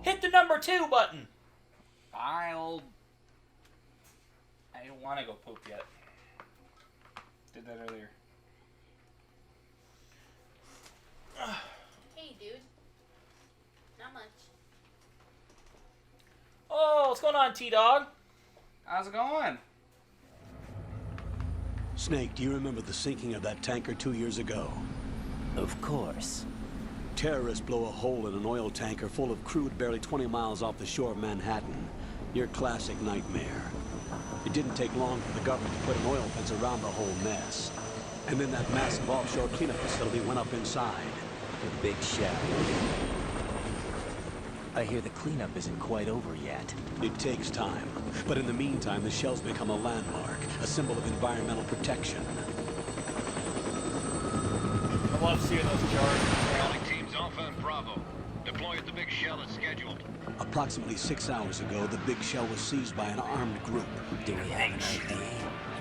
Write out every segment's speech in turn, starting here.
Hit the number 2 button. I don't want to go poop yet. Did that earlier. Hey, dude. Not much. Oh, what's going on, T-Dog? How's it going? Snake, do you remember the sinking of that tanker 2 years ago? Of course. Terrorists blow a hole in an oil tanker full of crude barely 20 miles off the shore of Manhattan. Your classic nightmare. It didn't take long for the government to put an oil fence around the whole mess. And then that massive offshore cleanup facility went up inside. The big shell. I hear the cleanup isn't quite over yet. It takes time. But in the meantime, the shell's become a landmark, a symbol of environmental protection. I love seeing those jars. Calling teams Alpha and Bravo. Deploy at the big shell as scheduled. Approximately 6 hours ago, the big shell was seized by an armed group. Do we have an ID?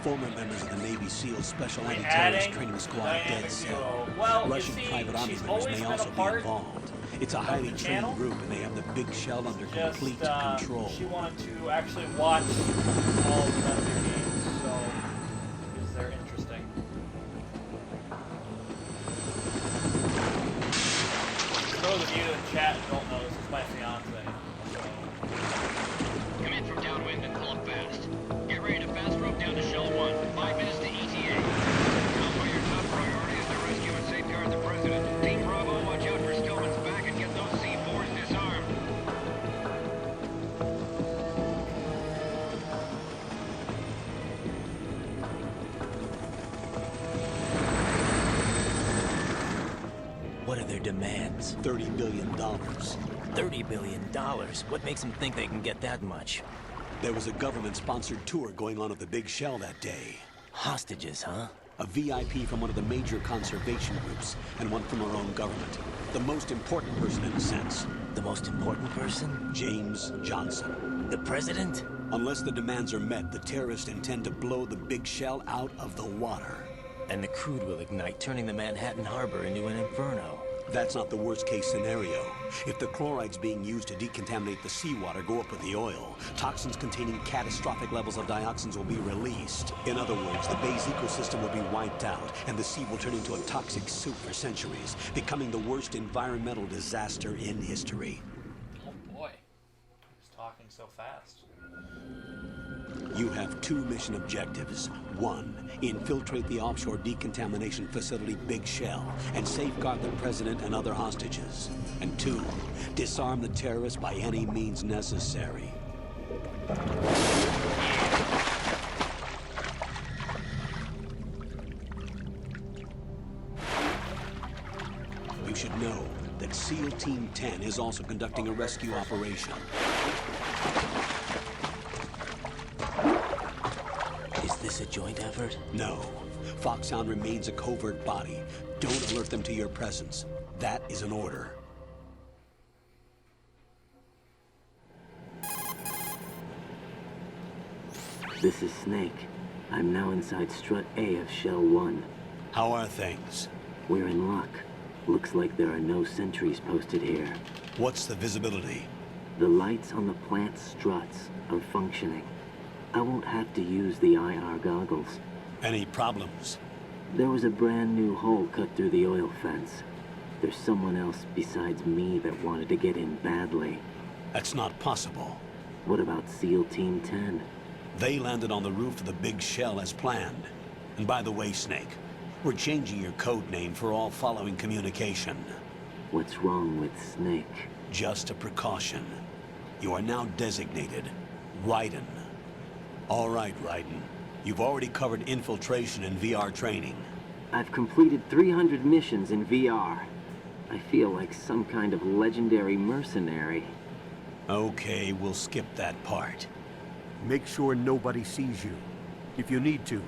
Former members of the Navy SEAL Special Anti-Terrorist Training Squad Dead Cell. Well, Russian private army members may also be involved. It's a highly trained group, and they have the big shell under complete control. She wanted to actually watch all of the other games, so because they're interesting. For those of you in chat who don't know, this is my fiance. Come in from downwind and pull up fast. Get ready to fast rope down to Shell 1. 5 minutes to ETA. Alpha, your top priority is to rescue and safeguard the President. Team Bravo, watch out for Stillman's back and get those C4s disarmed. What are their demands? $30 billion. $30 billion? What makes them think they can get that much? There was a government-sponsored tour going on at the big shell that day. Hostages, huh? A VIP from one of the major conservation groups, and one from our own government. The most important person in a sense. The most important person? James Johnson. The president? Unless the demands are met, the terrorists intend to blow the big shell out of the water. And the crude will ignite, turning the Manhattan Harbor into an inferno. That's not the worst-case scenario. If the chlorides being used to decontaminate the seawater go up with the oil, toxins containing catastrophic levels of dioxins will be released. In other words, the bay's ecosystem will be wiped out, and the sea will turn into a toxic soup for centuries, becoming the worst environmental disaster in history. Oh boy, he's talking so fast. You have 2 mission objectives. 1, infiltrate the offshore decontamination facility Big Shell and safeguard the president and other hostages. And 2, disarm the terrorists by any means necessary. You should know that SEAL Team 10 is also conducting a rescue operation. Is this a joint effort? No. Foxhound remains a covert body. Don't alert them to your presence. That is an order. This is Snake. I'm now inside Strut A of Shell 1. How are things? We're in luck. Looks like there are no sentries posted here. What's the visibility? The lights on the plant struts are functioning. I won't have to use the IR goggles. Any problems? There was a brand new hole cut through the oil fence. There's someone else besides me that wanted to get in badly. That's not possible. What about SEAL Team 10? They landed on the roof of the Big Shell as planned. And by the way, Snake, we're changing your code name for all following communication. What's wrong with Snake? Just a precaution. You are now designated Raiden. All right, Raiden. You've already covered infiltration and VR training. I've completed 300 missions in VR. I feel like some kind of legendary mercenary. Okay, we'll skip that part. Make sure nobody sees you. If you need to,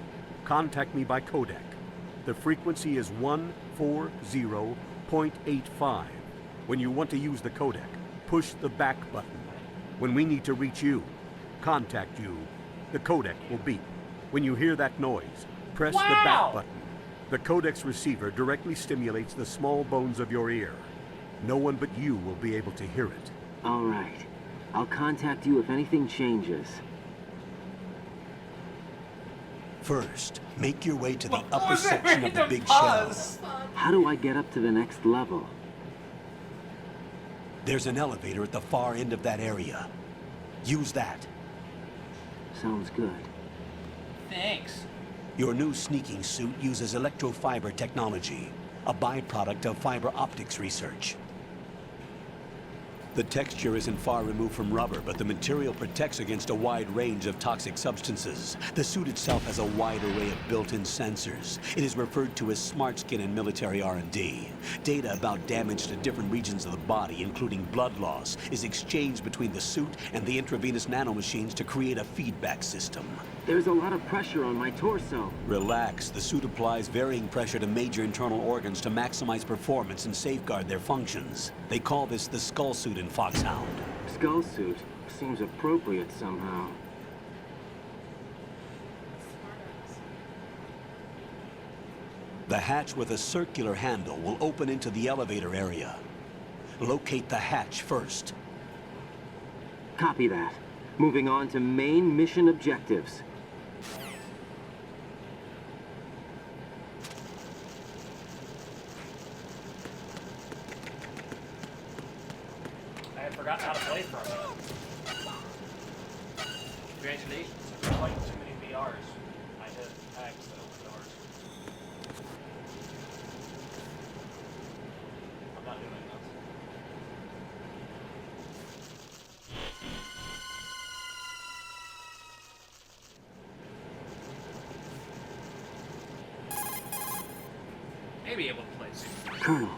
contact me by codec. The frequency is 140.85. When you want to use the codec, push the back button. When we need to reach you, contact you, the codec will beep. When you hear that noise, press the back button. The codec's receiver directly stimulates the small bones of your ear. No one but you will be able to hear it. All right. I'll contact you if anything changes. First, make your way to the What upper was that section of the random big shell. pause? How do I get up to the next level? There's an elevator at the far end of that area. Use that. Sounds good. Thanks. Your new sneaking suit uses electrofiber technology, a byproduct of fiber optics research. The texture isn't far removed from rubber, but the material protects against a wide range of toxic substances. The suit itself has a wide array of built-in sensors. It is referred to as smart skin in military R&D. Data about damage to different regions of the body, including blood loss, is exchanged between the suit and the intravenous nanomachines to create a feedback system. There's a lot of pressure on my torso. Relax. The suit applies varying pressure to major internal organs to maximize performance and safeguard their functions. They call this the skull suit in Foxhound. Skull suit seems appropriate somehow. The hatch with a circular handle will open into the elevator area. Locate the hatch first. Copy that. Moving on to main mission objectives. I had forgotten how to play for a minute. Congratulations. I like too many VRs. I hit X that open doors. I'm not doing this. May be able to play soon. Colonel,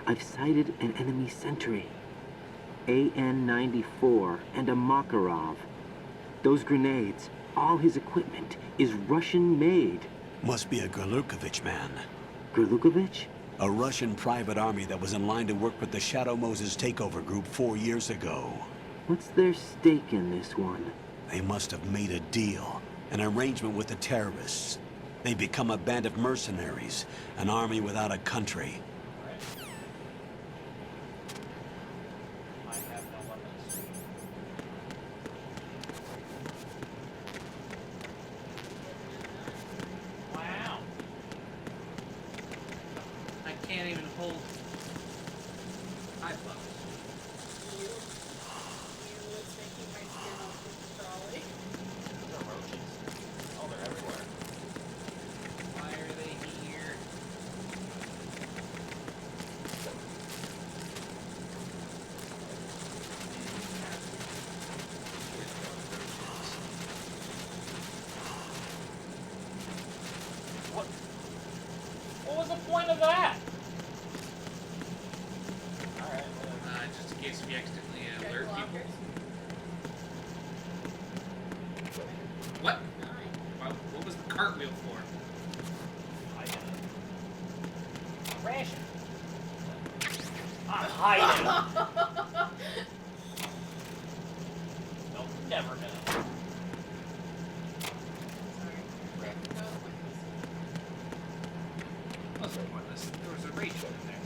I've sighted an enemy sentry. AN-94 and a Makarov. Those grenades, all his equipment, is Russian-made. Must be a Gorlukovich man. Gorlukovich? A Russian private army that was in line to work with the Shadow Moses takeover group 4 years ago. What's their stake in this one? They must have made a deal, an arrangement with the terrorists. They become a band of mercenaries, an army without a country. I have no weapons. Wow. I can't even hold iPhones. What's making my skin off with the trolley? Those are roaches. Oh, they're everywhere. Why are they here? What was the point of that? Alright, Just in case we accidentally Red alert people. blockers. What? Nine. What was the cartwheel for? I get it. Ration. I'm hiding. Nope, never gonna. Sorry. Okay, go with That was pointless. There was a Rachel in there.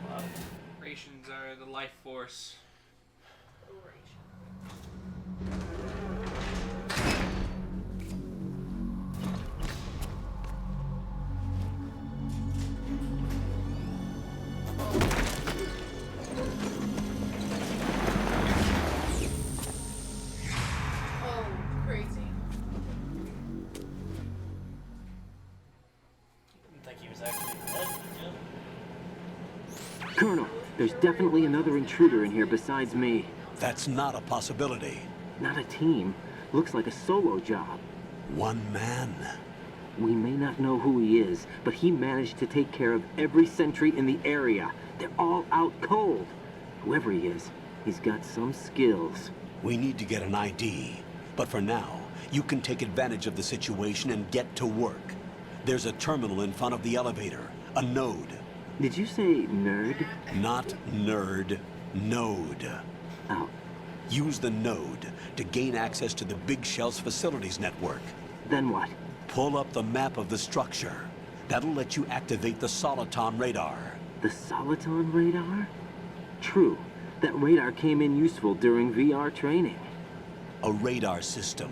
What? Rations are the life force. Oh, crazy. Didn't think he was actually dead, did you? Colonel, there's definitely another intruder in here besides me. That's not a possibility. Not a team. Looks like a solo job. One man. We may not know who he is, but he managed to take care of every sentry in the area. They're all out cold. Whoever he is, he's got some skills. We need to get an ID. But for now, you can take advantage of the situation and get to work. There's a terminal in front of the elevator. A node. Did you say nerd? Not nerd. Node. Oh, Use the node to gain access to the Big Shell's facilities network. then what? Pull up the map of the structure. That'll let you activate the Soliton radar. The Soliton radar? True. That radar came in useful during VR training. A radar system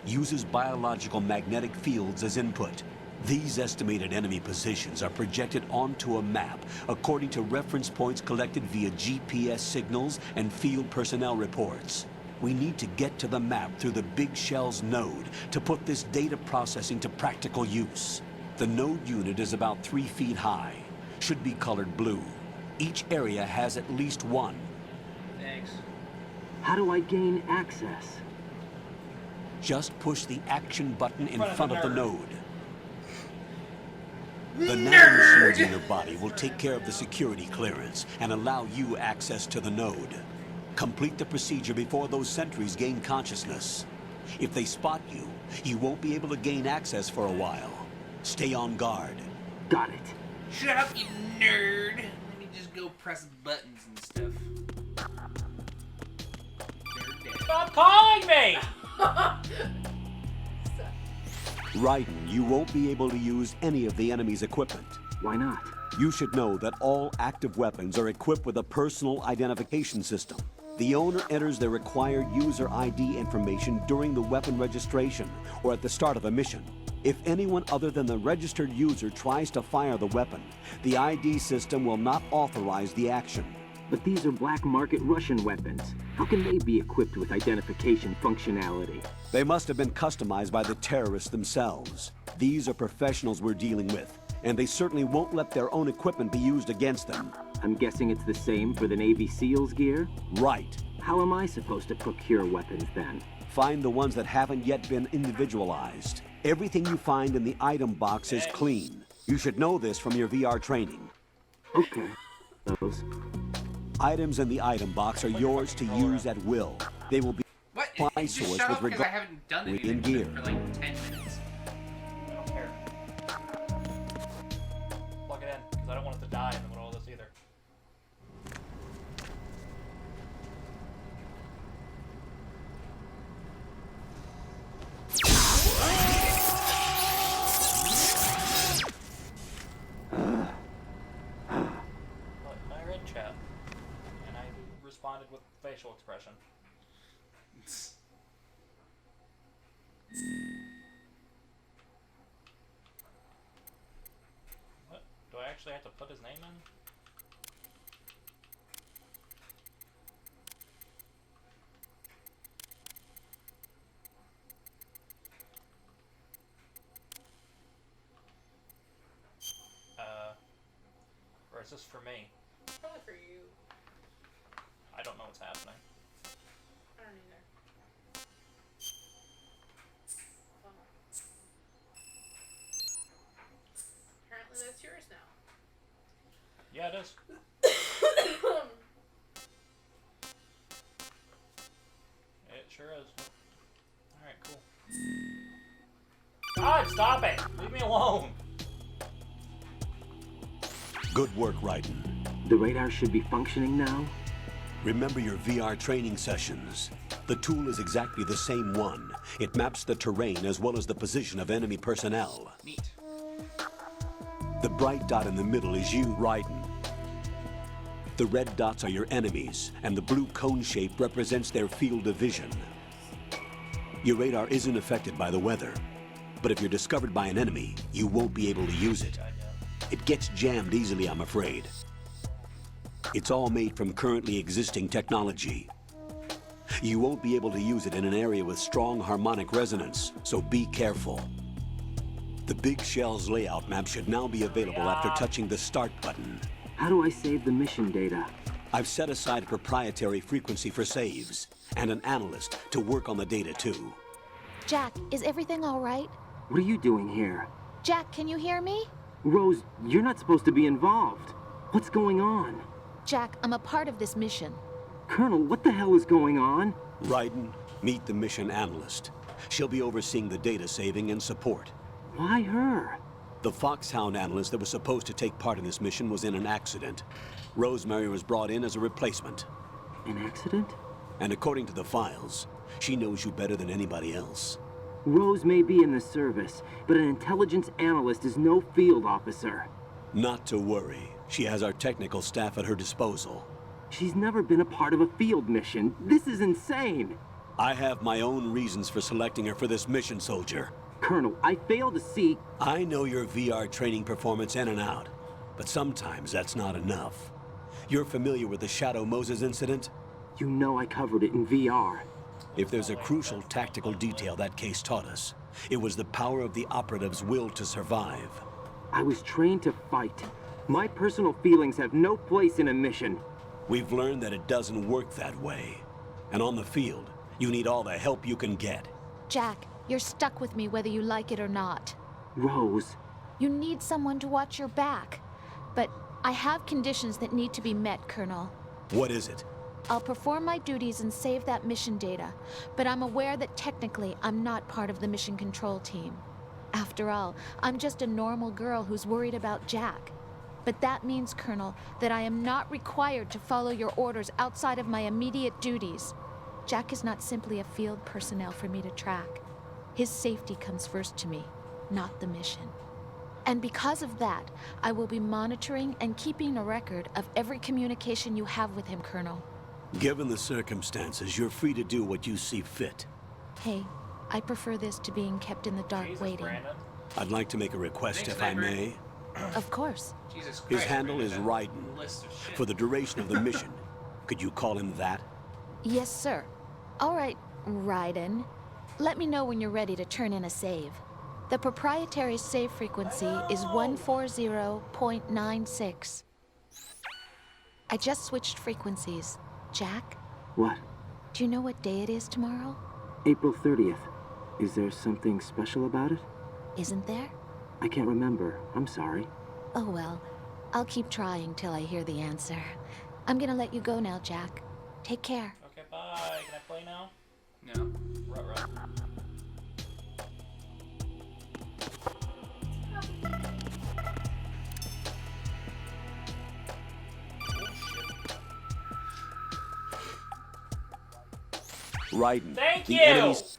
uses biological magnetic fields as input. These estimated enemy positions are projected onto a map according to reference points collected via GPS signals and field personnel reports. We need to get to the map through the Big Shell's node to put this data processing to practical use. The node unit is about 3 feet high, should be colored blue. Each area has at least one. Thanks. How do I gain access? Just push the action button in front of the node. The Nerd! nanomachines in your body will take care of the security clearance and allow you access to the node. Complete the procedure before those sentries gain consciousness. If they spot you, you won't be able to gain access for a while. Stay on guard. Got it. Shut up, you nerd! Let me just go press buttons and stuff. Nerd dead. Stop calling me! Raiden, you won't be able to use any of the enemy's equipment. Why not? You should know that all active weapons are equipped with a personal identification system. The owner enters their required user ID information during the weapon registration or at the start of a mission. If anyone other than the registered user tries to fire the weapon, the ID system will not authorize the action. But these are black market Russian weapons. How can they be equipped with identification functionality? They must have been customized by the terrorists themselves. These are professionals we're dealing with, and they certainly won't let their own equipment be used against them. I'm guessing it's the same for the Navy SEALs gear? Right. How am I supposed to procure weapons then? Find the ones that haven't yet been individualized. Everything you find in the item box is clean. You should know this from your VR training. Okay. Those. Items in the item box are yours to use at will. They will be What? supply Just source shut with up because I regard haven't done in anything gear. for like 10 minutes. I don't care. Plug it in, because I don't want it to die in the middle of this either. I read chat, and I responded with facial expression. What? Do I actually have to put his name in? Or is this for me? Probably for you. I don't know what's happening. I don't either. Well, apparently that's yours now. Yeah, it is. It sure is. Alright, cool. God, stop it! Leave me alone! Good work, Raiden. The radar should be functioning now? Remember your VR training sessions. The tool is exactly the same one. It maps the terrain as well as the position of enemy personnel. Neat. The bright dot in the middle is you, Raiden. The red dots are your enemies, and the blue cone shape represents their field of vision. Your radar isn't affected by the weather, but if you're discovered by an enemy, you won't be able to use it. It gets jammed easily, I'm afraid. It's all made from currently existing technology. You won't be able to use it in an area with strong harmonic resonance, so be careful. The Big Shell's layout map should now be available after touching the Start button. How do I save the mission data? I've set aside a proprietary frequency for saves, and an analyst to work on the data too. Jack, is everything all right? What are you doing here? Jack, can you hear me? Rose, you're not supposed to be involved. What's going on? Jack, I'm a part of this mission. Colonel, what the hell is going on? Raiden, meet the mission analyst. She'll be overseeing the data saving and support. Why her? The Foxhound analyst that was supposed to take part in this mission was in an accident. Rosemary was brought in as a replacement. An accident? And according to the files, she knows you better than anybody else. Rose may be in the service, but an intelligence analyst is no field officer. Not to worry. She has our technical staff at her disposal. She's never been a part of a field mission. This is insane. I have my own reasons for selecting her for this mission, soldier. Colonel, I fail to see... I know your VR training performance in and out, but sometimes that's not enough. You're familiar with the Shadow Moses incident? You know I covered it in VR. If there's a crucial tactical detail that case taught us, it was the power of the operative's will to survive. I was trained to fight. My personal feelings have no place in a mission. We've learned that it doesn't work that way. And on the field, you need all the help you can get. Jack, you're stuck with me whether you like it or not. Rose. You need someone to watch your back. But I have conditions that need to be met, Colonel. What is it? I'll perform my duties and save that mission data, but I'm aware that technically I'm not part of the mission control team. After all, I'm just a normal girl who's worried about Jack. But that means, Colonel, that I am not required to follow your orders outside of my immediate duties. Jack is not simply a field personnel for me to track. His safety comes first to me, not the mission. And because of that, I will be monitoring and keeping a record of every communication you have with him, Colonel. Given the circumstances, you're free to do what you see fit. Hey, I prefer this to being kept in the dark Jesus, waiting. Brandon. I'd like to make a request, Thanks, if I Sniper. may. Of course. Jesus Christ. His handle is Brandon, Raiden. that list of shit. For the duration of the mission, could you call him that? Yes, sir. All right, Raiden. Let me know when you're ready to turn in a save. The proprietary save frequency is 140.96. I just switched frequencies. Jack, What? do you know what day it is tomorrow? April 30th. Is there something special about it? Isn't there? I can't remember. I'm sorry. Oh well, I'll keep trying till I hear the answer. I'm gonna let you go now, Jack. Take care. Okay, bye. Can I play now? No. Rut. Raiden. Thank the you! enemy's-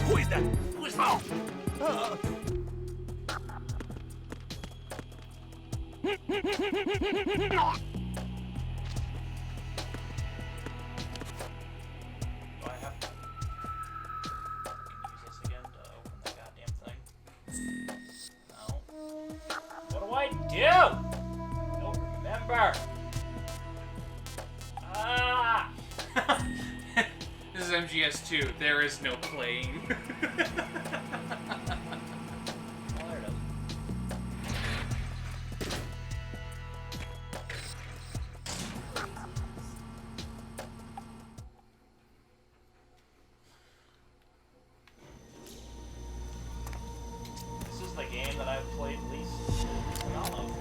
Who is that? Who is that? Do I have to use this again to open the goddamn thing? No. What do I do? I don't remember. Ah! This is MGS2. There is no playing. Oh, there it is. This is the game that I've played least amount of.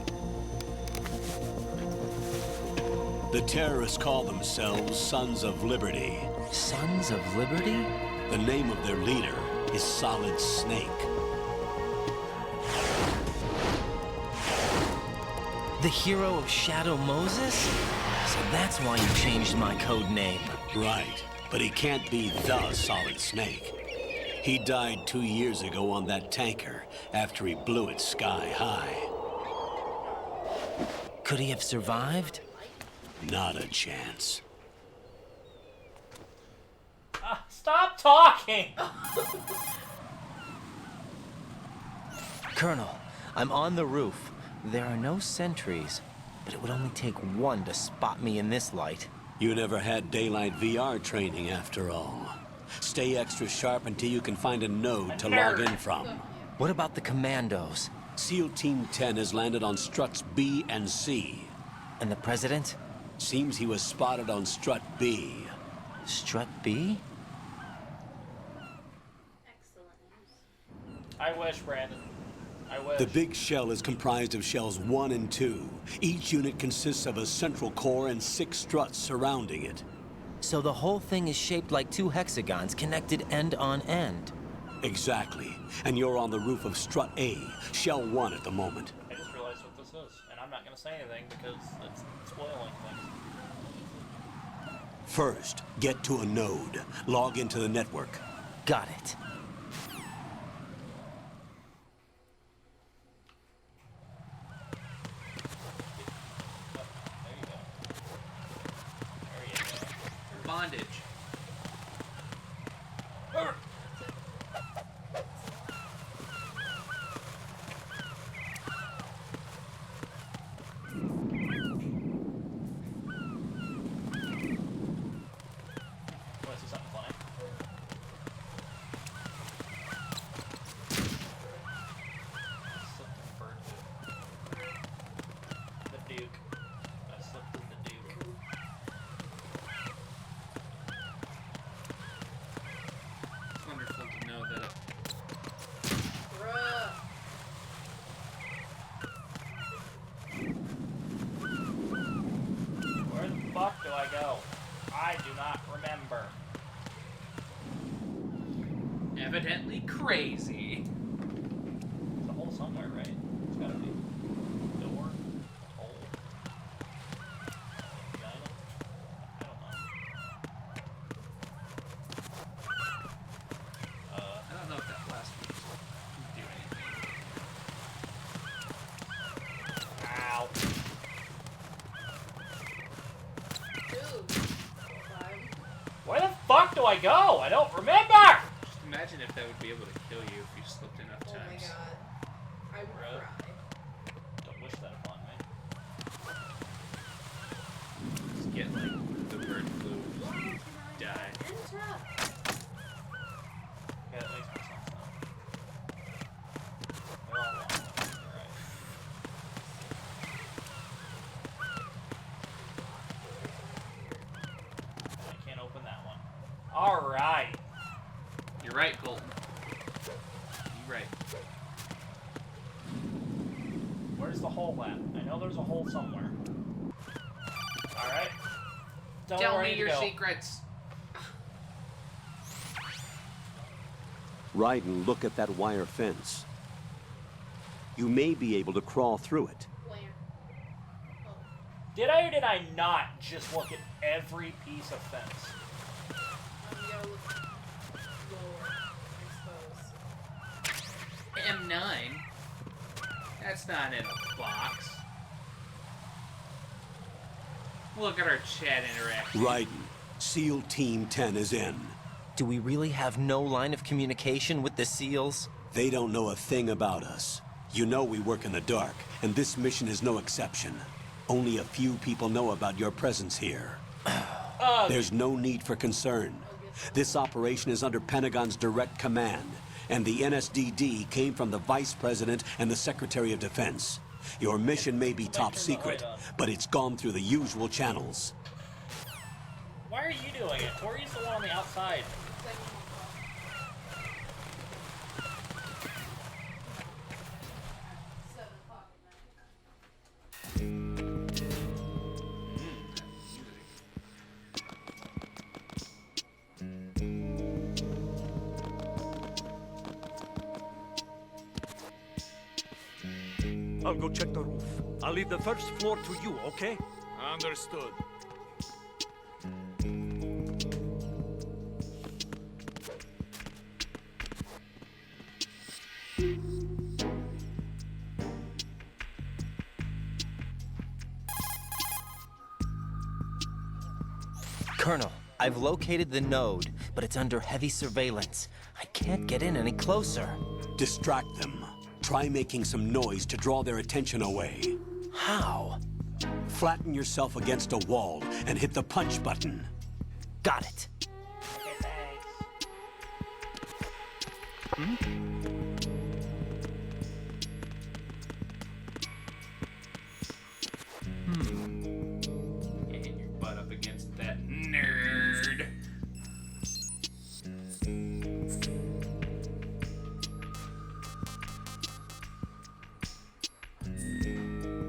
The terrorists call themselves Sons of Liberty. Sons of Liberty? The name of their leader is Solid Snake. The hero of Shadow Moses? So that's why you changed my code name. Right, but he can't be the Solid Snake. He died 2 years ago on that tanker after he blew it sky high. Could he have survived? Not a chance. Stop talking! Colonel, I'm on the roof. There are no sentries, but it would only take one to spot me in this light. You never had daylight VR training after all. Stay extra sharp until you can find a node to log in from. What about the commandos? SEAL Team 10 has landed on struts B and C. And the president? Seems he was spotted on strut B. Strut B? Excellent news. I wish, Brandon. I wish. The big shell is comprised of shells 1 and 2. Each unit consists of a central core and 6 struts surrounding it. So the whole thing is shaped like 2 hexagons connected end on end. Exactly. And you're on the roof of strut A, shell 1 at the moment. I just realized what this is, and I'm not going to say anything because it's spoiling things. First, get to a node. Log into the network. Got it. bondage. Want to see something funny? Slipped in bird poop. The Duke. I slipped in the Duke. It's wonderful to know that Bruh. Where the fuck do I go? I do not remember. evidently crazy. There's a hole somewhere, right? It's gotta be. Door? Hole? Vagina? I don't know. I don't know if that last one can do anything. Ow. Where the fuck do I go? I don't remember! Just imagine if that would be able to kill you if you slipped enough Oh my times. god. I would Bruh. cry. Don't wish that upon me. Just get like the bird flu, die. Okay, that makes more sense now. They're all wrong. You're right. I can't open that one. Alright. You're right, Colton. You're right. Where's the hole at? I know there's a hole somewhere. Alright. Tell Tell where I me need to your go. secrets. Raiden, look at that wire fence. You may be able to crawl through it. Where? Oh. Did I or did I not just look at every piece of fence? You gotta look lower, I suppose. M9? That's not in a box. Look at our chat interaction. Raiden, SEAL Team 10 is in. Do we really have no line of communication with the SEALs? They don't know a thing about us. You know we work in the dark, and this mission is no exception. Only a few people know about your presence here. There's no need for concern. This operation is under Pentagon's direct command, and the NSDD came from the Vice President and the Secretary of Defense. Your mission may be top secret, but it's gone through the usual channels. Why are you doing it? Tori's the one on the outside. I'll go check the roof. I'll leave the first floor to you, okay? Understood. Colonel, I've located the node, but it's under heavy surveillance. I can't get in any closer. Distract them. Try making some noise to draw their attention away. How? Flatten yourself against a wall and hit the punch button. Got it. Okay, thanks. And your butt up against that nerd.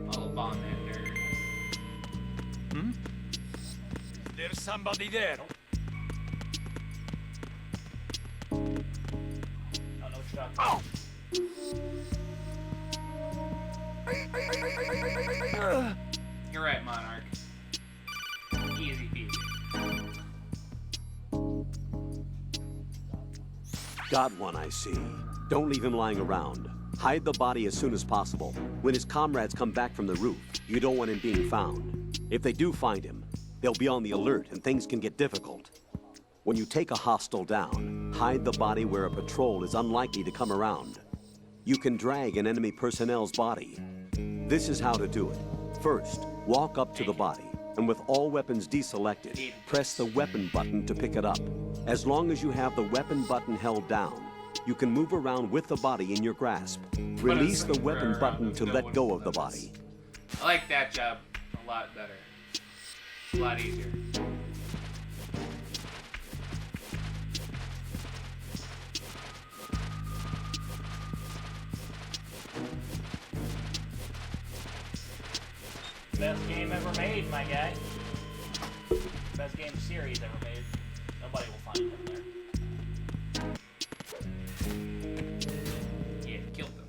All up on that nerd. There's somebody there. I don't know what you're talking about. You're right, Monarch. Easy peasy. Got one, I see. Don't leave him lying around. Hide the body as soon as possible. When his comrades come back from the roof, you don't want him being found. If they do find him, They'll be on the alert and things can get difficult. When you take a hostile down, hide the body where a patrol is unlikely to come around. You can drag an enemy personnel's body. This is how to do it. First, walk up to the body, and with all weapons deselected, press the weapon button to pick it up. As long as you have the weapon button held down, you can move around with the body in your grasp. Release the weapon button to let go of the body. I like that job a lot better. A lot easier. Best game ever made, my guy. Best game series ever made. Nobody will find him there. Yeah, killed them.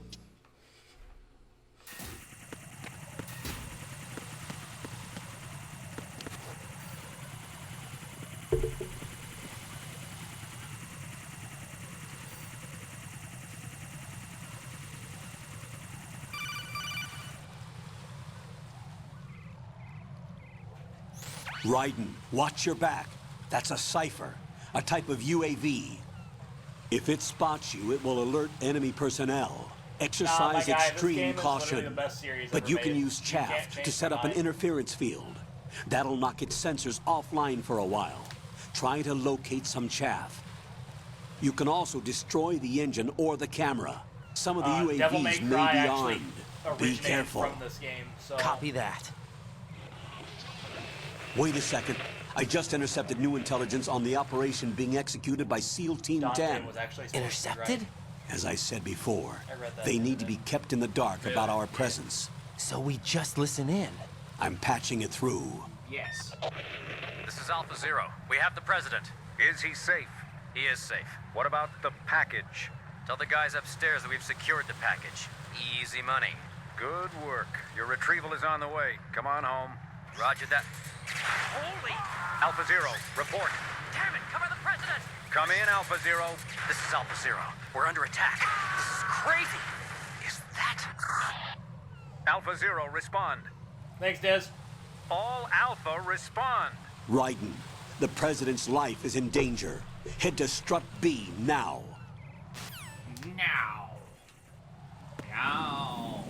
Raiden, watch your back. That's a cipher, a type of UAV. If it spots you, it will alert enemy personnel. Exercise extreme caution. But you can use chaff to set up an interference field. That'll knock its sensors offline for a while. Try to locate some chaff. You can also destroy the engine or the camera. Some of the UAVs may be armed. Be careful. From this game, so. Copy that. Wait a second. I just intercepted new intelligence on the operation being executed by SEAL Team 10. Intercepted? As I said before, they need to be kept in the dark about our presence. So we just listen in. I'm patching it through. Yes. This is Alpha Zero. We have the president. Is he safe? He is safe. What about the package? Tell the guys upstairs that we've secured the package. Easy money. Good work. Your retrieval is on the way. Come on home. Roger that. Holy! Alpha Zero, report. Damn it, cover the president! Come in, Alpha Zero. This is Alpha Zero. We're under attack. This is crazy. Is that... Alpha Zero, respond. Thanks, Diz. All Alpha, respond. Raiden, the president's life is in danger. Head to Strut B now. Now. Now.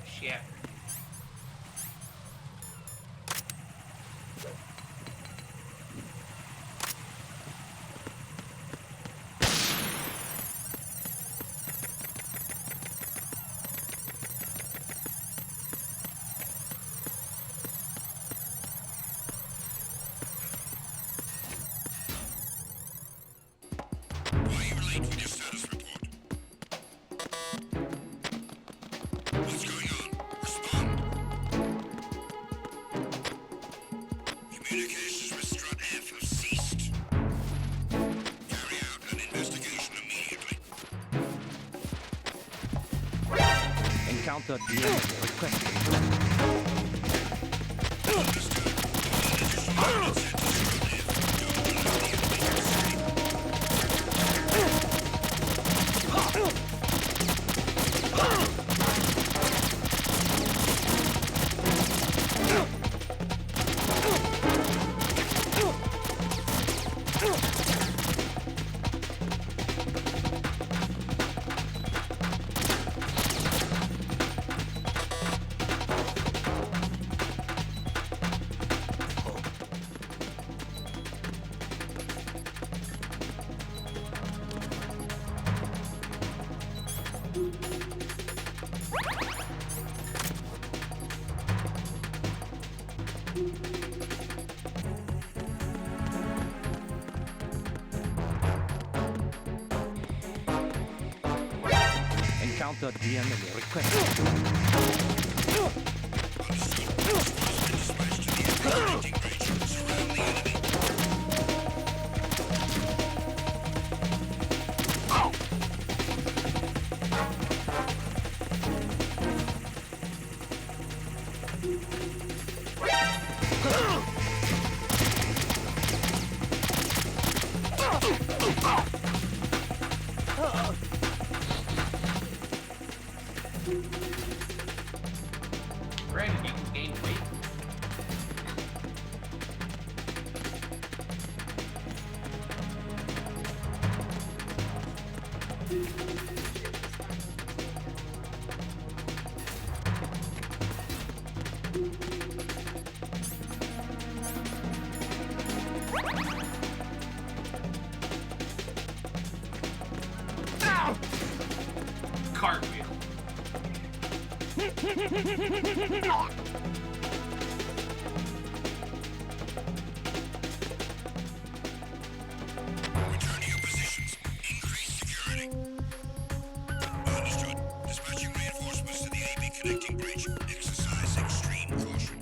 Shit. Communications with Strut F have ceased. Carry out an investigation immediately. Encounter DMs requested. Encounter DMs requested. Granted, you can gain weight. Cartwheel. Return to your positions. Increase security. Understood. Dispatching reinforcements to the AB connecting bridge. Exercise extreme caution.